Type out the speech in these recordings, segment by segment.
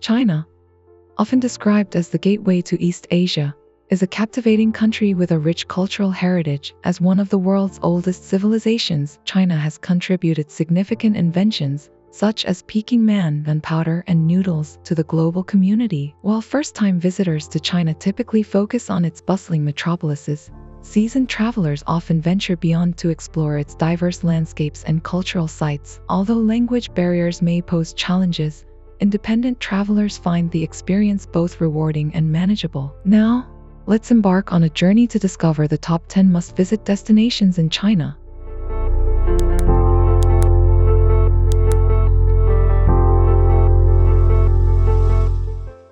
China, often described as the gateway to East Asia, is a captivating country with a rich cultural heritage. As one of the world's oldest civilizations, China has contributed significant inventions, such as Peking man, gunpowder, and noodles, to the global community. While first-time visitors to China typically focus on its bustling metropolises, seasoned travelers often venture beyond to explore its diverse landscapes and cultural sites. Although language barriers may pose challenges, independent travelers find the experience both rewarding and manageable. Now, let's embark on a journey to discover the top 10 must-visit destinations in China.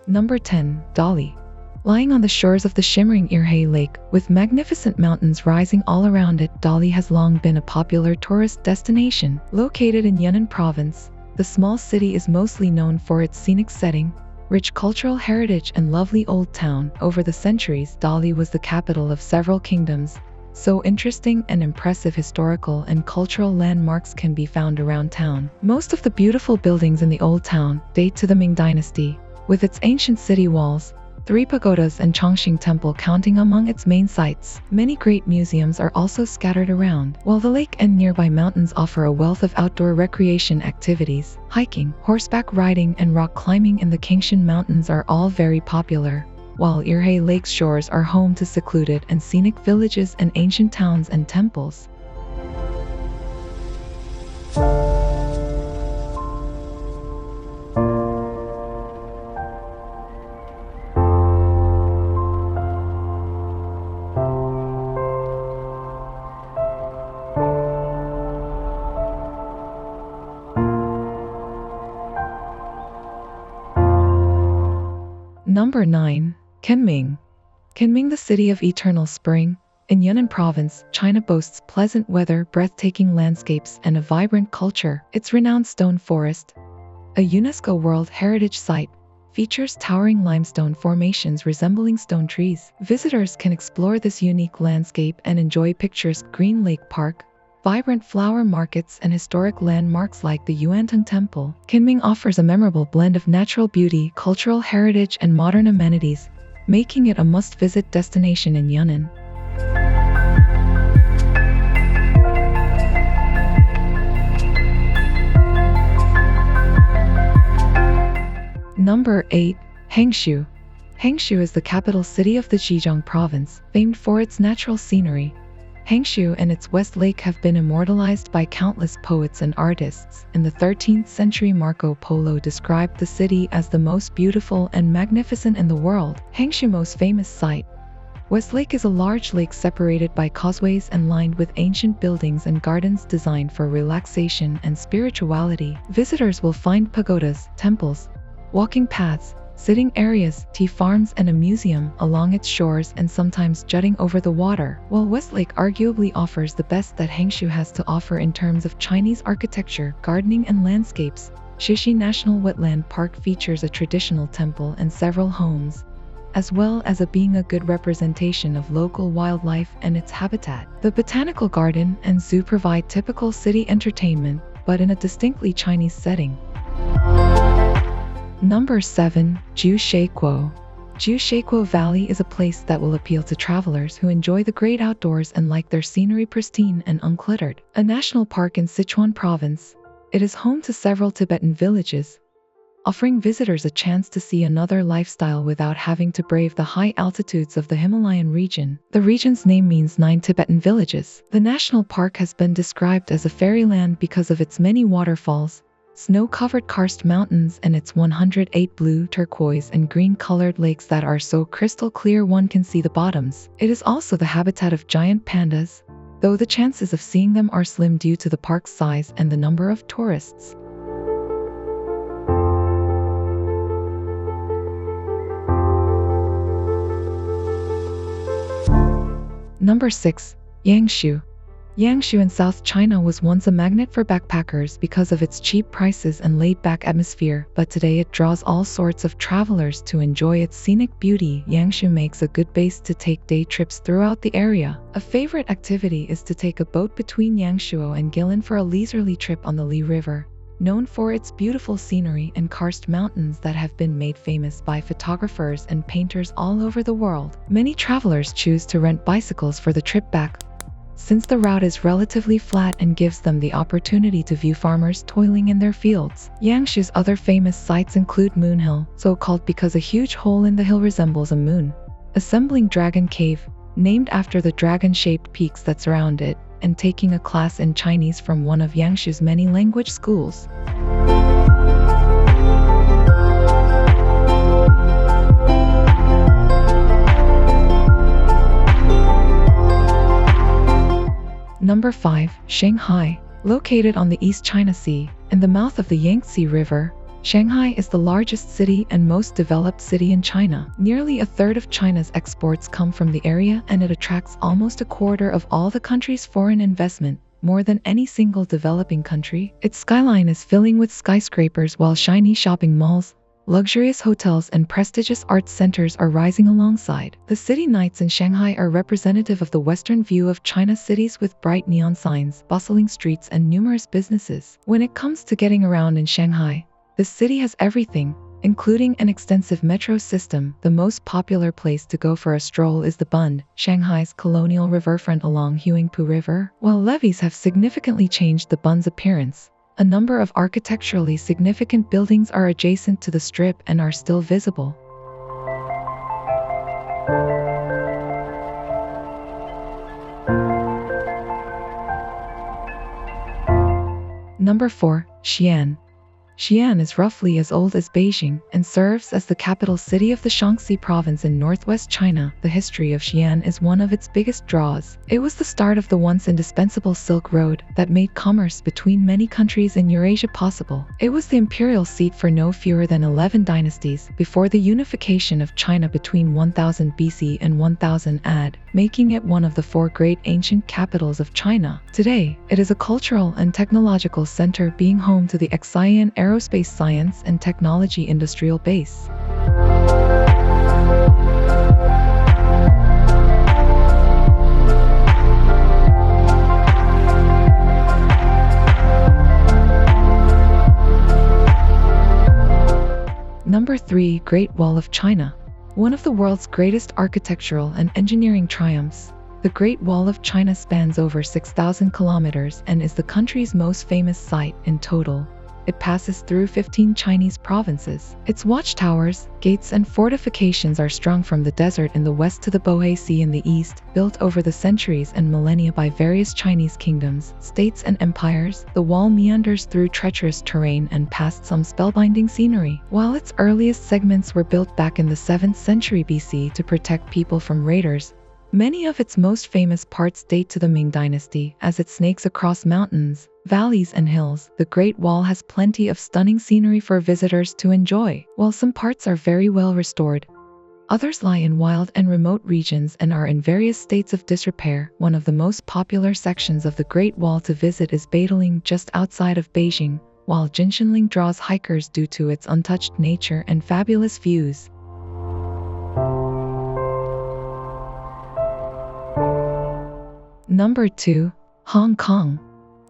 Number 10. Dali. Lying on the shores of the shimmering Irhe Lake, with magnificent mountains rising all around it, Dali has long been a popular tourist destination. Located in Yunnan province, the small city is mostly known for its scenic setting, rich cultural heritage, and lovely old town. Over the centuries, Dali was the capital of several kingdoms, so interesting and impressive historical and cultural landmarks can be found around town. Most of the beautiful buildings in the old town date to the Ming dynasty, with its ancient city walls, 3 pagodas, and Chongqing Temple counting among its main sites. Many great museums are also scattered around, while the lake and nearby mountains offer a wealth of outdoor recreation activities. Hiking, horseback riding, and rock climbing in the Qingshan Mountains are all very popular, while Irhe Lake's shores are home to secluded and scenic villages and ancient towns and temples. Number 9. Kunming. Kunming, the city of eternal spring, in Yunnan province, China, boasts pleasant weather, breathtaking landscapes, and a vibrant culture. Its renowned stone forest, a UNESCO World Heritage Site, features towering limestone formations resembling stone trees. Visitors can explore this unique landscape and enjoy picturesque Green Lake Park, vibrant flower markets, and historic landmarks like the Yuantong Temple. Kunming offers a memorable blend of natural beauty, cultural heritage, and modern amenities, making it a must-visit destination in Yunnan. Number 8. Hangzhou. Hangzhou is the capital city of the Zhejiang province, famed for its natural scenery. Hangzhou and its West Lake have been immortalized by countless poets and artists. In the 13th century, Marco Polo described the city as the most beautiful and magnificent in the world. Hangzhou's most famous site, West Lake, is a large lake separated by causeways and lined with ancient buildings and gardens designed for relaxation and spirituality. Visitors will find pagodas, temples, walking paths, sitting areas, tea farms, and a museum along its shores and sometimes jutting over the water. While West Lake arguably offers the best that Hangzhou has to offer in terms of Chinese architecture, gardening, and landscapes, Xixi National Wetland Park features a traditional temple and several homes, as well as being a good representation of local wildlife and its habitat. The botanical garden and zoo provide typical city entertainment, but in a distinctly Chinese setting. Number 7. Jiuzhaigou. Jiuzhaigou Valley is a place that will appeal to travelers who enjoy the great outdoors and like their scenery pristine and uncluttered. A national park in Sichuan province, it is home to several Tibetan villages, offering visitors a chance to see another lifestyle without having to brave the high altitudes of the Himalayan region. The region's name means 9 Tibetan villages. The national park has been described as a fairyland because of its many waterfalls, snow-covered karst mountains, and its 108 blue, turquoise, and green-colored lakes that are so crystal clear one can see the bottoms. It is also the habitat of giant pandas, though the chances of seeing them are slim due to the park's size and the number of tourists. Number 6. Yangshuo. Yangshuo in South China was once a magnet for backpackers because of its cheap prices and laid-back atmosphere, but today it draws all sorts of travelers to enjoy its scenic beauty. Yangshuo makes a good base to take day trips throughout the area. A favorite activity is to take a boat between Yangshuo and Guilin for a leisurely trip on the Li River, known for its beautiful scenery and karst mountains that have been made famous by photographers and painters all over the world. Many travelers choose to rent bicycles for the trip back, since the route is relatively flat and gives them the opportunity to view farmers toiling in their fields. Yangshuo's other famous sites include Moon Hill, so called because a huge hole in the hill resembles a moon, Assembling Dragon Cave, named after the dragon-shaped peaks that surround it, and taking a class in Chinese from one of Yangshuo's many language schools. Number 5. Shanghai. Located on the East China Sea, in the mouth of the Yangtze River, Shanghai is the largest city and most developed city in China. Nearly a third of China's exports come from the area, and it attracts almost a quarter of all the country's foreign investment, more than any single developing country. Its skyline is filling with skyscrapers, while shiny shopping malls, luxurious hotels, and prestigious arts centers are rising alongside. The city nights in Shanghai are representative of the Western view of China's cities, with bright neon signs, bustling streets, and numerous businesses. When it comes to getting around in Shanghai, the city has everything, including an extensive metro system. The most popular place to go for a stroll is the Bund, Shanghai's colonial riverfront along Huangpu River. While levees have significantly changed the Bund's appearance, a number of architecturally significant buildings are adjacent to the strip and are still visible. Number 4. Xi'an. Xi'an is roughly as old as Beijing and serves as the capital city of the Shaanxi province in northwest China. The history of Xi'an is one of its biggest draws. It was the start of the once indispensable Silk Road that made commerce between many countries in Eurasia possible. It was the imperial seat for no fewer than 11 dynasties before the unification of China between 1000 BC and 1000 AD, making it one of the 4 great ancient capitals of China. Today, it is a cultural and technological center, being home to the Xi'an Aerospace Science and Technology Industrial Base. Number 3. Great Wall of China. One of the world's greatest architectural and engineering triumphs, the Great Wall of China spans over 6,000 kilometers and is the country's most famous site in total. It passes through 15 Chinese provinces. Its watchtowers, gates, and fortifications are strung from the desert in the west to the Bohai Sea in the east, built over the centuries and millennia by various Chinese kingdoms, states, and empires. The wall meanders through treacherous terrain and past some spellbinding scenery. While its earliest segments were built back in the 7th century BC to protect people from raiders, many of its most famous parts date to the Ming Dynasty. As it snakes across mountains, valleys, and hills, the Great Wall has plenty of stunning scenery for visitors to enjoy. While some parts are very well restored, others lie in wild and remote regions and are in various states of disrepair. One of the most popular sections of the Great Wall to visit is Beideling, just outside of Beijing, while Jinshanling draws hikers due to its untouched nature and fabulous views. Number 2. Hong Kong.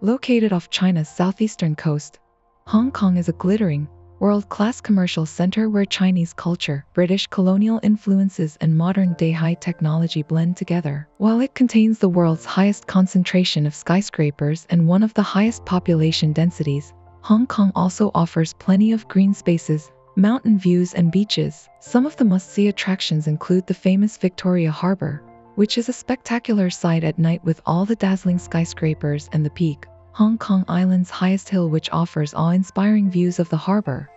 Located off China's southeastern coast, Hong Kong is a glittering, world-class commercial center where Chinese culture, British colonial influences, and modern-day high technology blend together. While it contains the world's highest concentration of skyscrapers and one of the highest population densities, Hong Kong also offers plenty of green spaces, mountain views, and beaches. Some of the must-see attractions include the famous Victoria Harbour, which is a spectacular sight at night with all the dazzling skyscrapers, and the Peak, Hong Kong Island's highest hill, which offers awe-inspiring views of the harbor.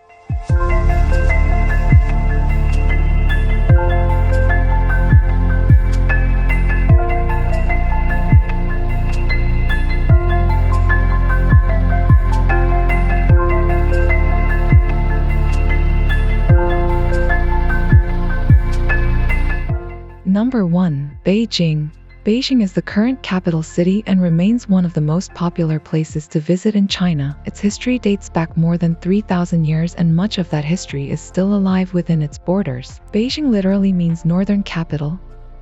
Number 1. Beijing. Beijing is the current capital city and remains one of the most popular places to visit in China. Its history dates back more than 3,000 years, and much of that history is still alive within its borders. Beijing literally means northern capital,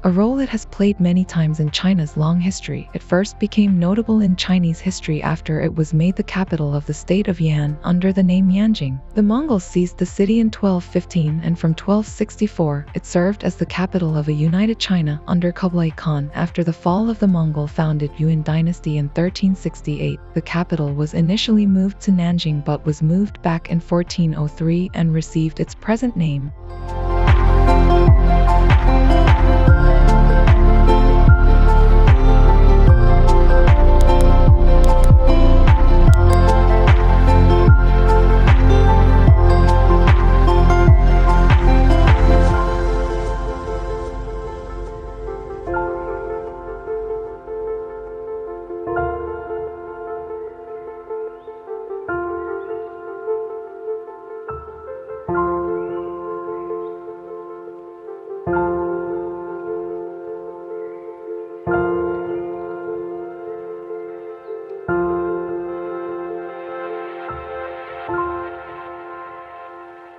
a role it has played many times in China's long history. It first became notable in Chinese history after it was made the capital of the state of Yan under the name Yanjing. The Mongols seized the city in 1215, and from 1264, it served as the capital of a united China under Kublai Khan. After the fall of the Mongol-founded Yuan dynasty in 1368, the capital was initially moved to Nanjing but was moved back in 1403 and received its present name.